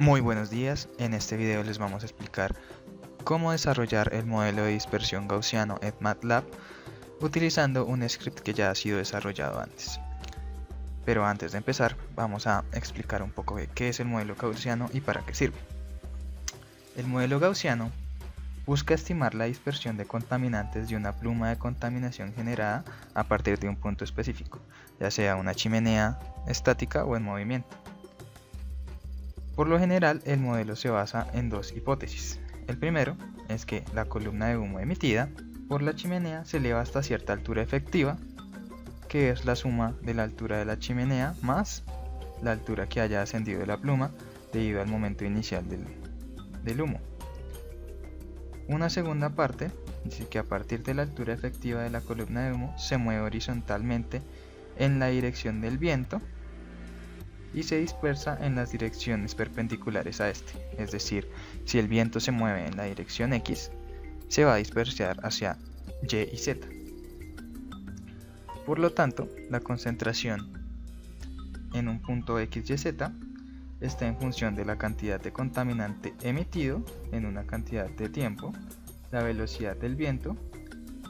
Muy buenos días, en este video les vamos a explicar cómo desarrollar el modelo de dispersión gaussiano en MATLAB utilizando un script que ya ha sido desarrollado antes. Pero antes de empezar vamos a explicar un poco de qué es el modelo gaussiano y para qué sirve. El modelo gaussiano busca estimar la dispersión de contaminantes de una pluma de contaminación generada a partir de un punto específico, ya sea una chimenea estática o en movimiento. Por lo general, el modelo se basa en dos hipótesis. El primero es que la columna de humo emitida por la chimenea se eleva hasta cierta altura efectiva, que es la suma de la altura de la chimenea más la altura que haya ascendido de la pluma debido al momento inicial del humo. Una segunda parte dice que a partir de la altura efectiva de la columna de humo se mueve horizontalmente en la dirección del viento y se dispersa en las direcciones perpendiculares a este, es decir, si el viento se mueve en la dirección X, se va a dispersar hacia Y y Z. Por lo tanto, la concentración en un punto X, Y, Z está en función de la cantidad de contaminante emitido en una cantidad de tiempo, la velocidad del viento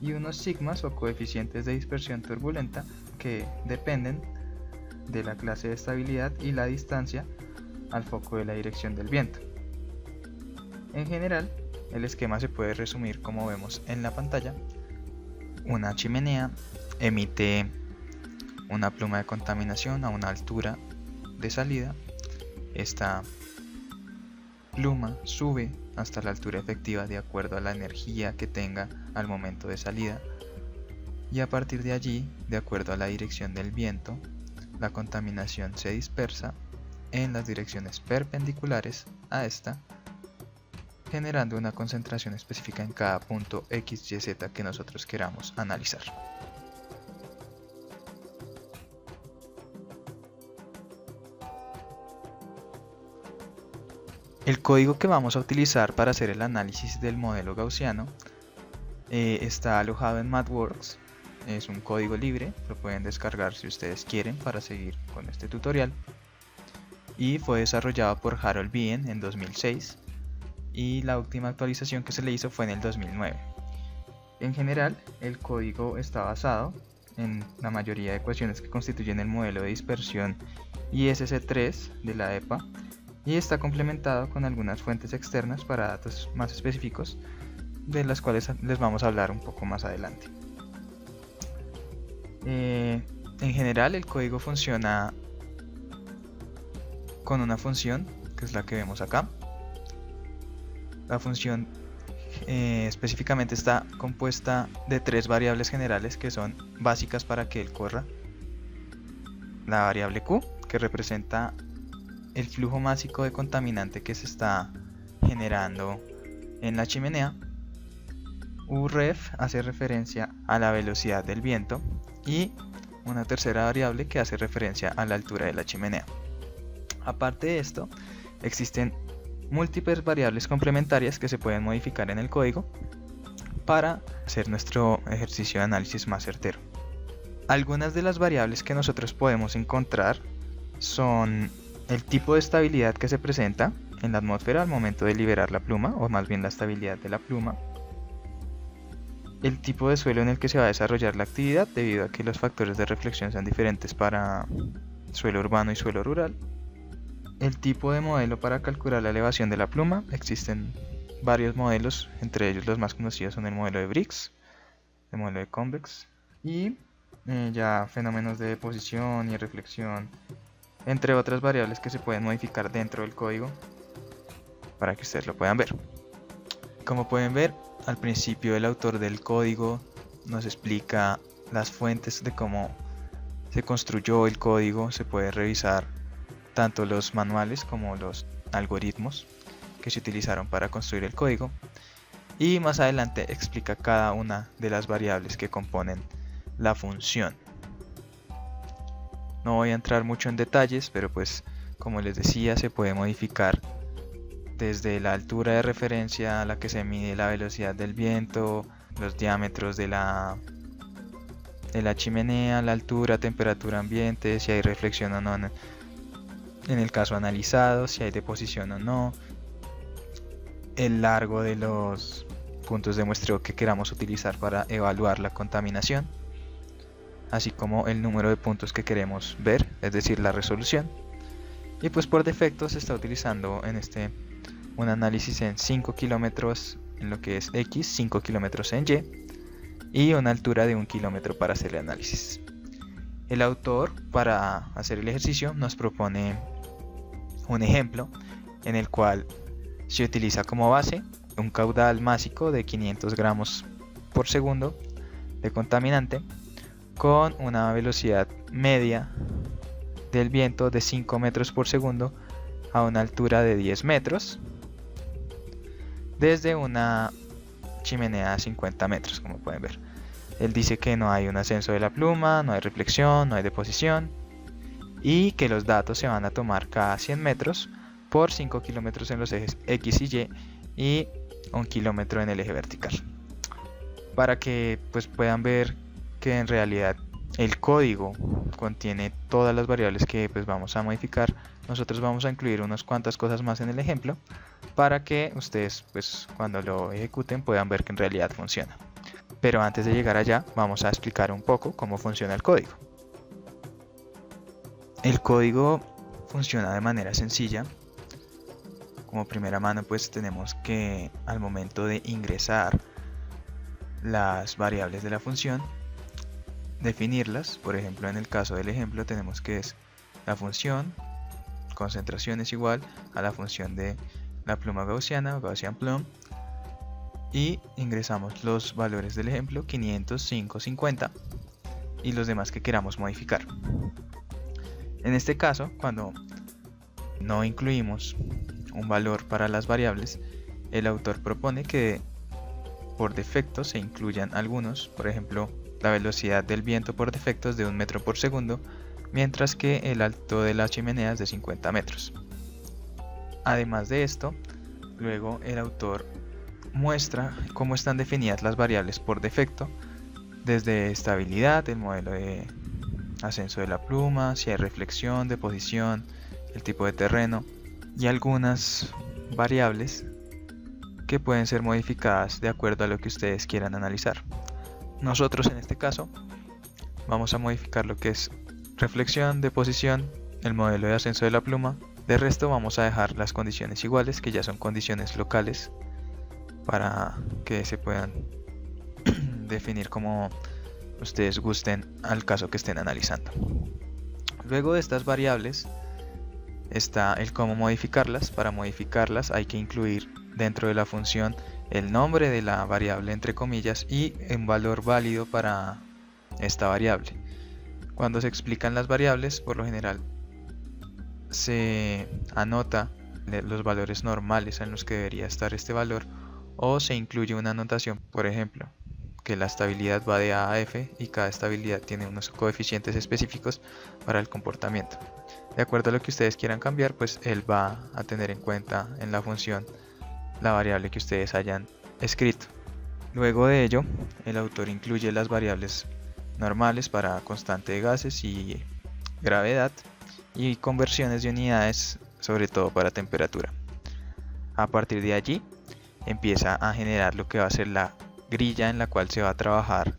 y unos sigmas o coeficientes de dispersión turbulenta que dependen de la clase de estabilidad y la distancia al foco de la dirección del viento. En general, el esquema se puede resumir como vemos en la pantalla. Una chimenea emite una pluma de contaminación a una altura de salida. Esta pluma sube hasta la altura efectiva de acuerdo a la energía que tenga al momento de salida, y a partir de allí, de acuerdo a la dirección del viento, la contaminación se dispersa en las direcciones perpendiculares a esta, generando una concentración específica en cada punto X, Y, Z que nosotros queramos analizar. El código que vamos a utilizar para hacer el análisis del modelo gaussiano está alojado en MathWorks. Es un código libre, lo pueden descargar si ustedes quieren para seguir con este tutorial. Y fue desarrollado por Harold Bien en 2006 y la última actualización que se le hizo fue en el 2009. En general, el código está basado en la mayoría de ecuaciones que constituyen el modelo de dispersión ISC3 de la EPA y está complementado con algunas fuentes externas para datos más específicos, de las cuales les vamos a hablar un poco más adelante. En general, el código funciona con una función que es la que vemos acá. La función específicamente está compuesta de tres variables generales que son básicas para que él corra. La variable Q, que representa el flujo másico de contaminante que se está generando en la chimenea. Uref hace referencia a la velocidad del viento y una tercera variable que hace referencia a la altura de la chimenea. Aparte de esto, existen múltiples variables complementarias que se pueden modificar en el código para hacer nuestro ejercicio de análisis más certero. Algunas de las variables que nosotros podemos encontrar son el tipo de estabilidad que se presenta en la atmósfera al momento de liberar la pluma, o más bien la estabilidad de la pluma, el tipo de suelo en el que se va a desarrollar la actividad debido a que los factores de reflexión sean diferentes para suelo urbano y suelo rural, el tipo de modelo para calcular la elevación de la pluma. Existen varios modelos, entre ellos los más conocidos son el modelo de Briggs, el modelo de Convex y ya fenómenos de deposición y reflexión, entre otras variables que se pueden modificar dentro del código para que ustedes lo puedan ver. Como pueden ver, al principio el autor del código nos explica las fuentes de cómo se construyó el código. Se puede revisar tanto los manuales como los algoritmos que se utilizaron para construir el código, y más adelante explica cada una de las variables que componen la función. No voy a entrar mucho en detalles, pero pues como les decía, se puede modificar desde la altura de referencia a la que se mide la velocidad del viento, los diámetros de la chimenea, la altura, temperatura ambiente, si hay reflexión o no en el caso analizado, si hay deposición o no, el largo de los puntos de muestreo que queramos utilizar para evaluar la contaminación, así como el número de puntos que queremos ver, es decir, la resolución. Y pues por defecto se está utilizando en un análisis en 5 kilómetros en lo que es X, 5 kilómetros en Y una altura de 1 kilómetro para hacer el análisis. El autor, para hacer el ejercicio, nos propone un ejemplo en el cual se utiliza como base un caudal másico de 500 gramos por segundo de contaminante con una velocidad media del viento de 5 metros por segundo a una altura de 10 metros desde una chimenea de 50 metros, como pueden ver. Él dice que no hay un ascenso de la pluma, no hay reflexión, no hay deposición y que los datos se van a tomar cada 100 metros por 5 kilómetros en los ejes X y Y 1 kilómetro en el eje vertical. Para que pues puedan ver que en realidad el código contiene todas las variables que pues vamos a modificar. Nosotros vamos a incluir unas cuantas cosas más en el ejemplo para que ustedes pues cuando lo ejecuten puedan ver que en realidad funciona. Pero antes de llegar allá vamos a explicar un poco cómo funciona el código. El código funciona de manera sencilla. Como primera mano pues tenemos que al momento de ingresar las variables de la función definirlas. Por ejemplo, en el caso del ejemplo tenemos que es la función concentración es igual a la función de la pluma gaussiana o Gaussian plum y ingresamos los valores del ejemplo 500, 5, 50 y los demás que queramos modificar. En este caso, cuando no incluimos un valor para las variables, el autor propone que por defecto se incluyan algunos, por ejemplo la velocidad del viento por defecto es de 1 metro por segundo, mientras que el alto de la chimenea es de 50 metros. Además de esto, luego el autor muestra cómo están definidas las variables por defecto, desde estabilidad, el modelo de ascenso de la pluma, si hay reflexión, deposición, el tipo de terreno y algunas variables que pueden ser modificadas de acuerdo a lo que ustedes quieran analizar. Nosotros en este caso vamos a modificar lo que es reflexión, deposición, el modelo de ascenso de la pluma. De resto vamos a dejar las condiciones iguales, que ya son condiciones locales, para que se puedan definir como ustedes gusten al caso que estén analizando. Luego de estas variables está el cómo modificarlas. Para modificarlas hay que incluir dentro de la función el nombre de la variable entre comillas y un valor válido para esta variable. Cuando se explican las variables, por lo general se anota los valores normales en los que debería estar este valor o se incluye una anotación, por ejemplo, que la estabilidad va de A a F y cada estabilidad tiene unos coeficientes específicos para el comportamiento. De acuerdo a lo que ustedes quieran cambiar, pues él va a tener en cuenta en la función la variable que ustedes hayan escrito. Luego de ello, el autor incluye las variables normales para constante de gases y gravedad y conversiones de unidades, sobre todo para temperatura. A partir de allí empieza a generar lo que va a ser la grilla en la cual se va a trabajar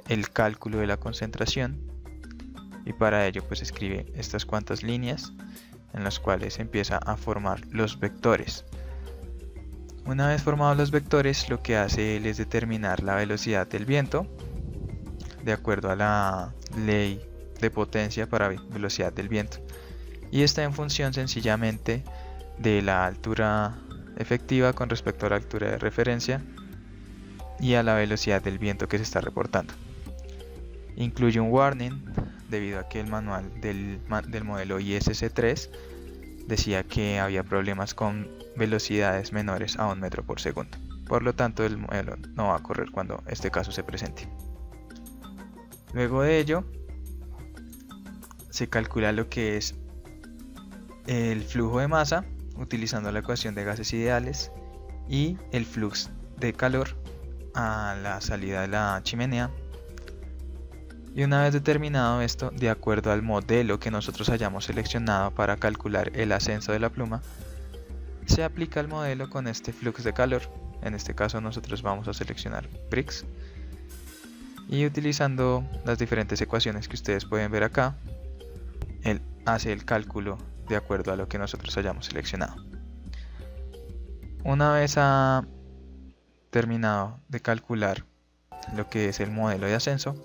el cálculo de la concentración y para ello pues escribe estas cuantas líneas en las cuales empieza a formar los vectores. Una vez formados los vectores, lo que hace él es determinar la velocidad del viento de acuerdo a la ley de potencia para velocidad del viento y está en función sencillamente de la altura efectiva con respecto a la altura de referencia y a la velocidad del viento que se está reportando. Incluye un warning debido a que el manual del modelo ISC3 decía que había problemas con velocidades menores a 1 metro por segundo. Por lo tanto, el modelo no va a correr cuando este caso se presente. Luego de ello, se calcula lo que es el flujo de masa utilizando la ecuación de gases ideales y el flux de calor a la salida de la chimenea Y una vez determinado esto, de acuerdo al modelo que nosotros hayamos seleccionado para calcular el ascenso de la pluma, se aplica el modelo con este flux de calor. En este caso nosotros vamos a seleccionar Brix, y utilizando las diferentes ecuaciones que ustedes pueden ver acá, él hace el cálculo de acuerdo a lo que nosotros hayamos seleccionado. Una vez ha terminado de calcular lo que es el modelo de ascenso,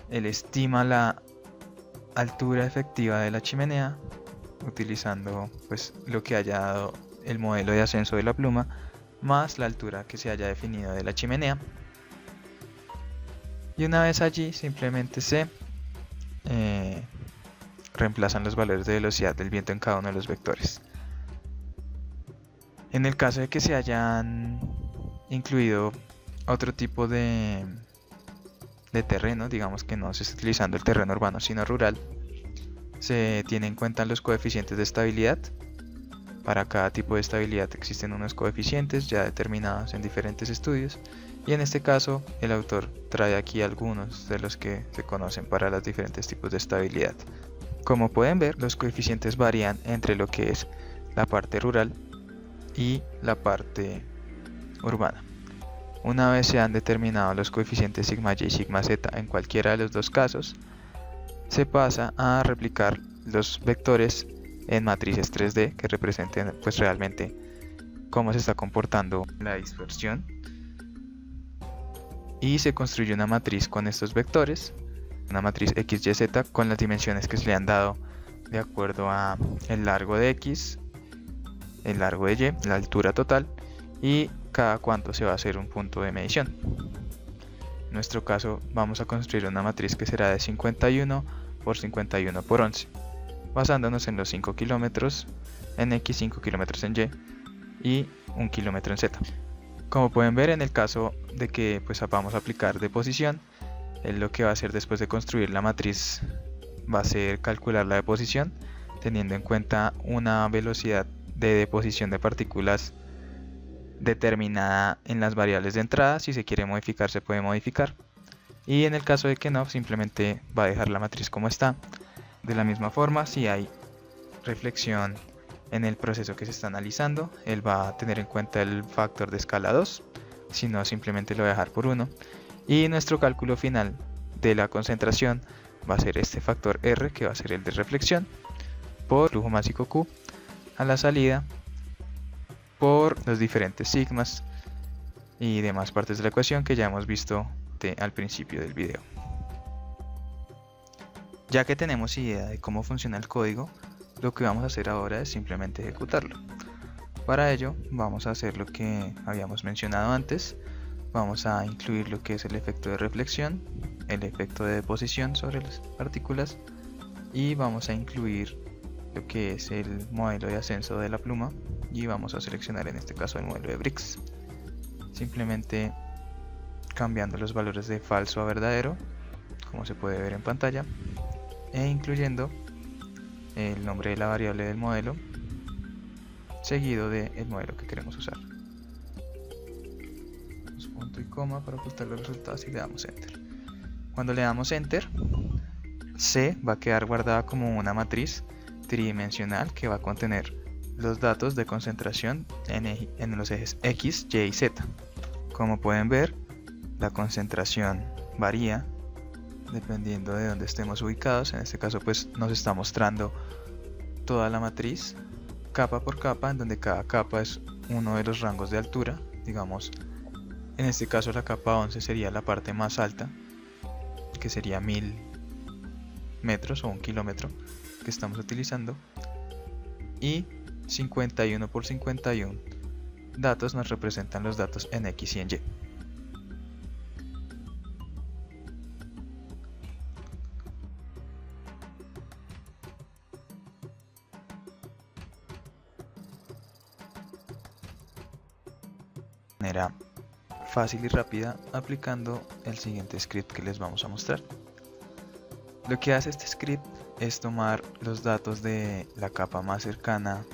él estima la altura efectiva de la chimenea utilizando pues lo que haya dado el modelo de ascenso de la pluma más la altura que se haya definido de la chimenea. Y una vez allí simplemente se reemplazan los valores de velocidad del viento en cada uno de los vectores. En el caso de que se hayan incluido otro tipo de terreno, digamos que no se está utilizando el terreno urbano sino rural, se tienen en cuenta los coeficientes de estabilidad. Para cada tipo de estabilidad existen unos coeficientes ya determinados en diferentes estudios, y en este caso el autor trae aquí algunos de los que se conocen para los diferentes tipos de estabilidad. Como pueden ver, los coeficientes varían entre lo que es la parte rural y la parte urbana. Una vez se han determinado los coeficientes sigma y y sigma z en cualquiera de los dos casos, se pasa a replicar los vectores en matrices 3D que representen pues realmente cómo se está comportando la dispersión, y se construye una matriz con estos vectores, una matriz x, y, z con las dimensiones que se le han dado de acuerdo a el largo de x, el largo de y, la altura total y cada cuánto se va a hacer un punto de medición. En nuestro caso vamos a construir una matriz que será de 51 por 51 por 11, basándonos en los 5 kilómetros en x, 5 kilómetros en y y 1 kilómetro en z. Como pueden ver, en el caso de que pues vamos a aplicar deposición, él lo que va a hacer después de construir la matriz va a ser calcular la deposición teniendo en cuenta una velocidad de deposición de partículas determinada en las variables de entrada. Si se quiere modificar, se puede modificar, y en el caso de que no, simplemente va a dejar la matriz como está. De la misma forma, si hay reflexión en el proceso que se está analizando, él va a tener en cuenta el factor de escala 2, si no simplemente lo va a dejar por 1, y nuestro cálculo final de la concentración va a ser este factor R, que va a ser el de reflexión, por flujo másico Q a la salida, por los diferentes sigmas y demás partes de la ecuación que ya hemos visto al principio del video. Ya que tenemos idea de cómo funciona el código, lo que vamos a hacer ahora es simplemente ejecutarlo. Para ello vamos a hacer lo que habíamos mencionado antes. Vamos a incluir lo que es el efecto de reflexión, el efecto de deposición sobre las partículas, y vamos a incluir lo que es el modelo de ascenso de la pluma, y vamos a seleccionar en este caso el modelo de Brix, simplemente cambiando los valores de falso a verdadero, como se puede ver en pantalla, e incluyendo el nombre de la variable del modelo seguido del modelo que queremos usar. Punto y coma para ocultar los resultados y le damos enter. Cuando le damos enter, C va a quedar guardada como una matriz tridimensional que va a contener los datos de concentración en los ejes X, Y y Z. Como pueden ver, la concentración varía dependiendo de donde estemos ubicados. En este caso pues nos está mostrando toda la matriz capa por capa, en donde cada capa es uno de los rangos de altura. Digamos, en este caso la capa 11 sería la parte más alta, que sería 1000 metros o 1 kilómetro que estamos utilizando, y 51 por 51 datos nos representan los datos en X y en Y. De manera fácil y rápida aplicando el siguiente script que les vamos a mostrar. Lo que hace este script es tomar los datos de la capa más cercana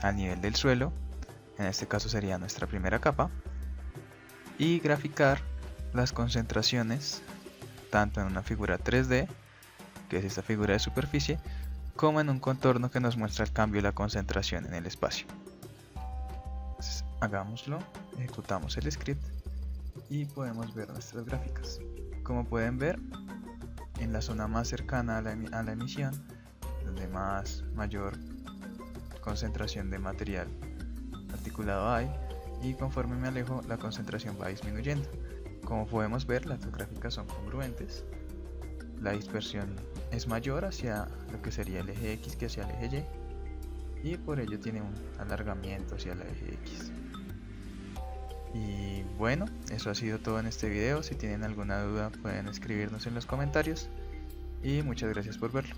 al nivel del suelo, en este caso sería nuestra primera capa, y graficar las concentraciones tanto en una figura 3D, que es esta figura de superficie, como en un contorno que nos muestra el cambio de la concentración en el espacio. Entonces, hagámoslo, ejecutamos el script y podemos ver nuestras gráficas. Como pueden ver, en la zona más cercana a la emisión, donde mayor concentración de material articulado hay, y conforme me alejo la concentración va disminuyendo. Como podemos ver, las dos gráficas son congruentes. La dispersión es mayor hacia lo que sería el eje X que hacia el eje Y, y por ello tiene un alargamiento hacia el eje X. Y bueno, eso ha sido todo en este video. Si tienen alguna duda pueden escribirnos en los comentarios y muchas gracias por verlo.